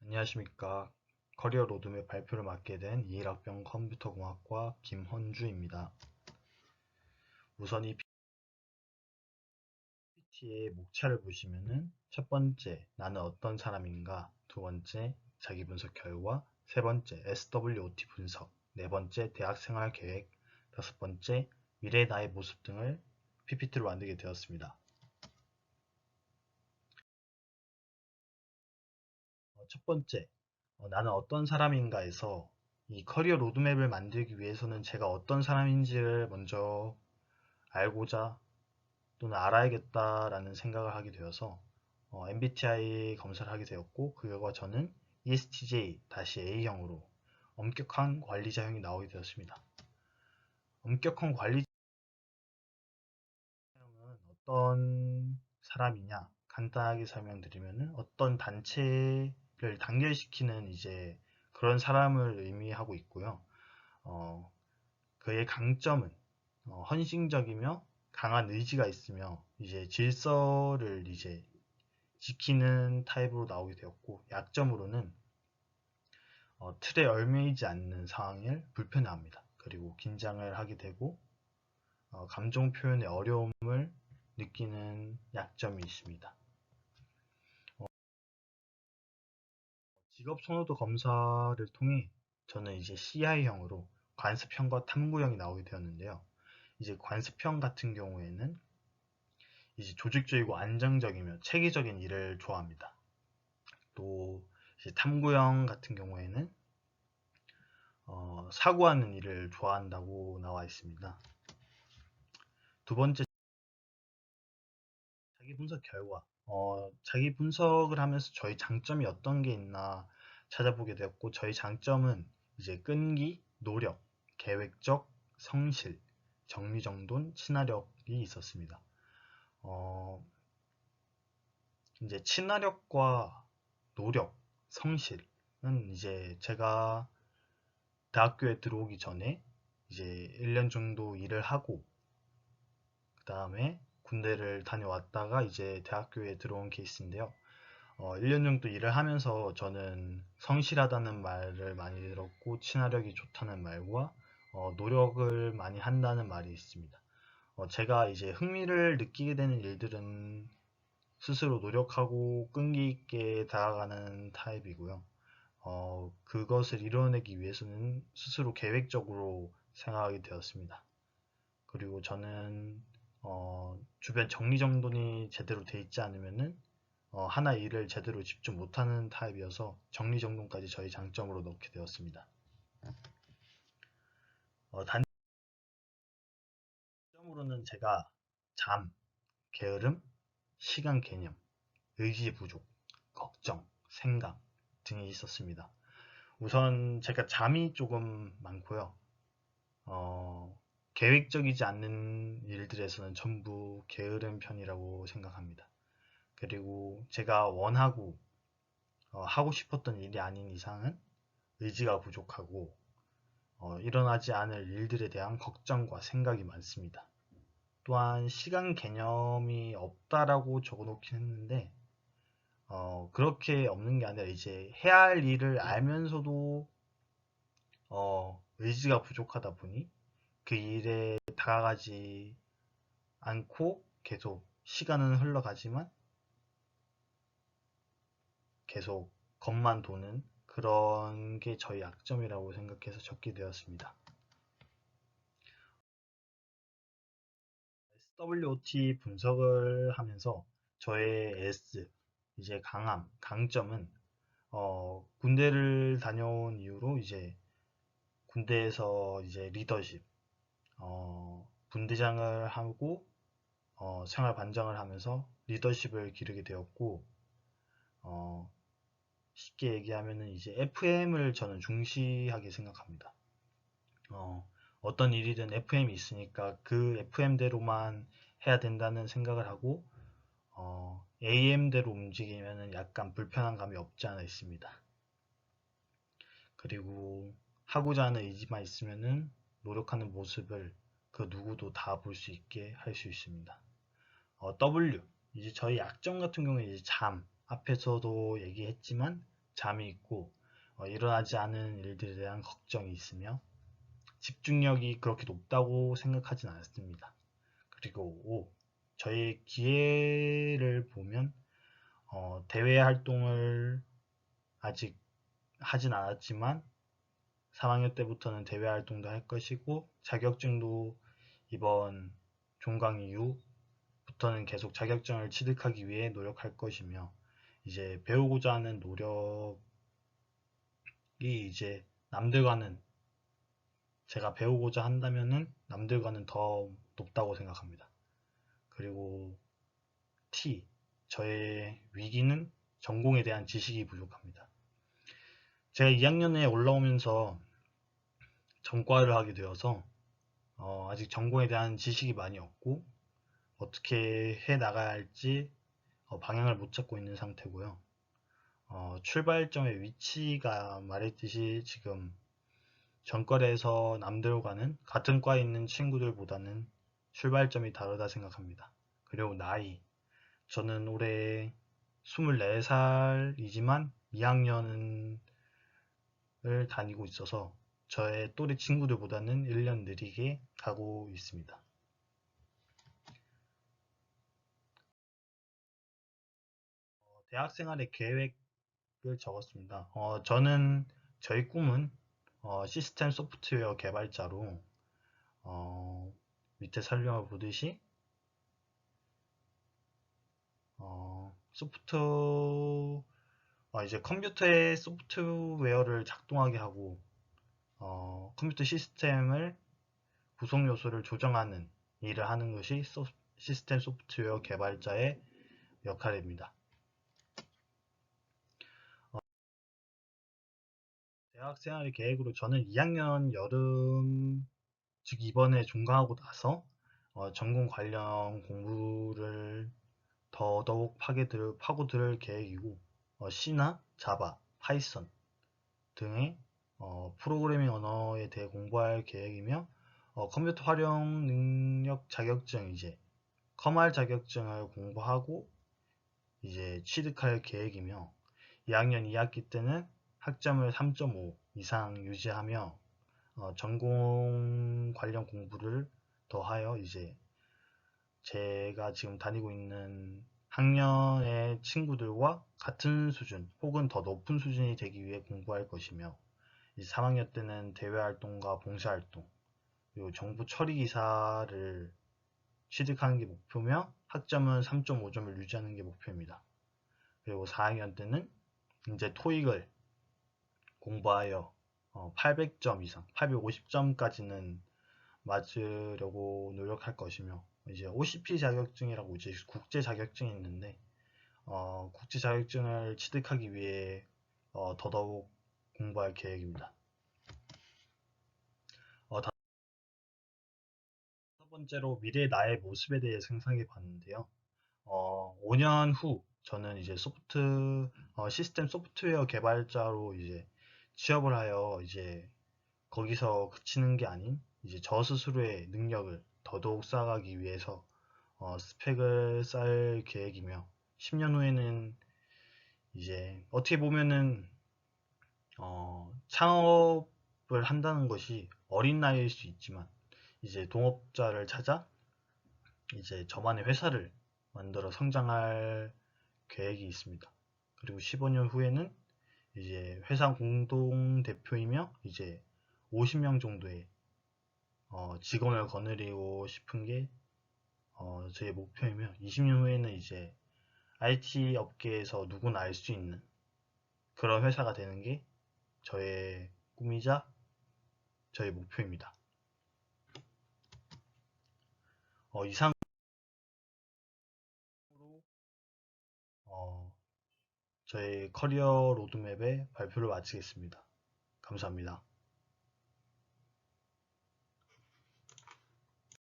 안녕하십니까. 커리어 로드맵 발표를 맡게 된 21학번 컴퓨터공학과 김헌주입니다. 우선 이 PPT의 목차를 보시면은 첫 번째, 나는 어떤 사람인가, 두 번째, 자기 분석 결과, 세 번째, SWOT 분석, 네 번째, 대학생활 계획, 다섯 번째, 미래의 나의 모습 등을 PPT로 만들게 되었습니다. 첫 번째, 나는 어떤 사람인가에서 이 커리어 로드맵을 만들기 위해서는 제가 어떤 사람인지를 먼저 알고자 또는 알아야겠다라는 생각을 하게 되어서 MBTI 검사를 하게 되었고, 그 결과 저는 ESTJ-A형으로 엄격한 관리자형이 나오게 되었습니다. 엄격한 관리자형은 어떤 사람이냐? 간단하게 설명드리면은 어떤 단체를 단결시키는 이제 그런 사람을 의미하고 있고요. 어, 그의 강점은 헌신적이며 강한 의지가 있으며 이제 질서를 이제 지키는 타입으로 나오게 되었고, 약점으로는 틀에 얽매이지 않는 상황을 불편해합니다. 그리고 긴장을 하게 되고 감정 표현의 어려움을 느끼는 약점이 있습니다. 직업 선호도 검사를 통해 저는 이제 CI형으로 관습형과 탐구형이 나오게 되었는데요. 이제 관습형 같은 경우에는 이제 조직적이고 안정적이며 체계적인 일을 좋아합니다. 또 이제 탐구형 같은 경우에는 사고하는 일을 좋아한다고 나와 있습니다. 두 번째, 자기 분석 결과. 자기 분석을 하면서 저희 장점이 어떤 게 있나 찾아보게 되었고, 저희 장점은 이제 끈기, 노력, 계획적, 성실, 정리정돈, 친화력이 있었습니다. 어, 이제 친화력과 노력, 성실은 이제 제가 대학교에 들어오기 전에 이제 1년 정도 일을 하고 그 다음에 군대를 다녀왔다가 이제 대학교에 들어온 케이스인데요. 1년 정도 일을 하면서 저는 성실하다는 말을 많이 들었고 친화력이 좋다는 말과 노력을 많이 한다는 말이 있습니다. 제가 이제 흥미를 느끼게 되는 일들은 스스로 노력하고 끈기 있게 다가가는 타입이고요. 그것을 이뤄내기 위해서는 스스로 계획적으로 생각하게 되었습니다. 그리고 저는 주변 정리정돈이 제대로 돼 있지 않으면은 하나 일을 제대로 집중 못하는 타입이어서 정리정돈까지 저희 장점으로 넣게 되었습니다. 단점으로는 제가 잠, 게으름, 시간 개념, 의지 부족, 걱정, 생각 등이 있었습니다. 우선 제가 잠이 조금 많고요. 계획적이지 않는 일들에서는 전부 게으른 편이라고 생각합니다. 그리고 제가 원하고 하고 싶었던 일이 아닌 이상은 의지가 부족하고 일어나지 않을 일들에 대한 걱정과 생각이 많습니다. 또한 시간 개념이 없다라고 적어놓긴 했는데 그렇게 없는 게 아니라 이제 해야 할 일을 알면서도 의지가 부족하다 보니 그 일에 다가가지 않고 계속 시간은 흘러가지만 계속 겁만 도는 그런 게 저희 약점이라고 생각해서 적게 되었습니다. SWOT 분석을 하면서 저의 S, 이제 강점은 군대를 다녀온 이후로 이제 군대에서 이제 리더십, 분대장을 하고 생활 반장을 하면서 리더십을 기르게 되었고 어, 쉽게 얘기하면은 이제 FM을 저는 중시하게 생각합니다. 어떤 일이든 FM이 있으니까 그 FM대로만 해야 된다는 생각을 하고 AM대로 움직이면은 약간 불편한 감이 없지 않아 있습니다. 그리고 하고자 하는 의지만 있으면은 노력하는 모습을 그 누구도 다 볼 수 있게 할 수 있습니다. W 이제 저희 약점 같은 경우에 이제 잠 앞에서도 얘기했지만 잠이 있고 일어나지 않은 일들에 대한 걱정이 있으며 집중력이 그렇게 높다고 생각하진 않습니다. 그리고 5. 저의 기회를 보면 대외 활동을 아직 하진 않았지만 3학년 때부터는 대외 활동도 할 것이고 자격증도 이번 종강 이후부터는 계속 자격증을 취득하기 위해 노력할 것이며 이제 배우고자 하는 노력이 이제 남들과는 제가 배우고자 한다면은 남들과는 더 높다고 생각합니다. 그리고 T. 저의 위기는 전공에 대한 지식이 부족합니다. 제가 2학년에 올라오면서 전과를 하게 되어서 아직 전공에 대한 지식이 많이 없고 어떻게 해 나가야 할지 방향을 못 잡고 있는 상태고요. 출발점의 위치가 말했듯이 지금 전과에서 남들과는 같은 과에 있는 친구들보다는 출발점이 다르다 생각합니다. 그리고 나이. 저는 올해 24살이지만 2학년을 다니고 있어서 저의 또래 친구들보다는 1년 느리게 가고 있습니다. 대학생활의 계획을 적었습니다. 저희 꿈은 시스템 소프트웨어 개발자로 밑에 설명을 보듯이 소프트 이제 컴퓨터의 소프트웨어를 작동하게 하고 컴퓨터 시스템을 구성 요소를 조정하는 일을 하는 것이 시스템 소프트웨어 개발자의 역할입니다. 대학 생활의 계획으로 저는 2학년 여름, 즉 이번에 종강하고 나서 전공 관련 공부를 더더욱 파고들 계획이고 C나 자바, 파이썬 등의 프로그래밍 언어에 대해 공부할 계획이며 컴퓨터 활용 능력 자격증 이제 컴활 자격증을 공부하고 이제 취득할 계획이며 2학년 2학기 때는 학점을 3.5 이상 유지하며 전공 관련 공부를 더하여 이제 제가 지금 다니고 있는 학년의 친구들과 같은 수준 혹은 더 높은 수준이 되기 위해 공부할 것이며 이제 3학년 때는 대외활동과 봉사활동 그리고 정부 처리기사를 취득하는 게 목표며 학점은 3.5점을 유지하는 게 목표입니다. 그리고 4학년 때는 이제 토익을 공부하여 800점 이상, 850점까지는 맞으려고 노력할 것이며 이제 OCP 자격증이라고 이제 국제 자격증이 있는데 국제 자격증을 취득하기 위해 더더욱 공부할 계획입니다. 다섯 번째로 미래 나의 모습에 대해 상상해 봤는데요. 5년 후 저는 이제 시스템 소프트웨어 개발자로 이제 취업을 하여 이제 거기서 그치는 게 아닌 이제 저 스스로의 능력을 더더욱 쌓아가기 위해서 스펙을 쌓을 계획이며 10년 후에는 이제 어떻게 보면은 창업을 한다는 것이 어린 나이일 수 있지만 이제 동업자를 찾아 이제 저만의 회사를 만들어 성장할 계획이 있습니다. 그리고 15년 후에는 이제 회사 공동 대표이며 이제 50명 정도의 직원을 거느리고 싶은 게 제 목표이며 20년 후에는 이제 IT 업계에서 누구나 알 수 있는 그런 회사가 되는 게 저의 꿈이자 저의 목표입니다. 이상으로 어, 저의 커리어 로드맵의 발표를 마치겠습니다. 감사합니다.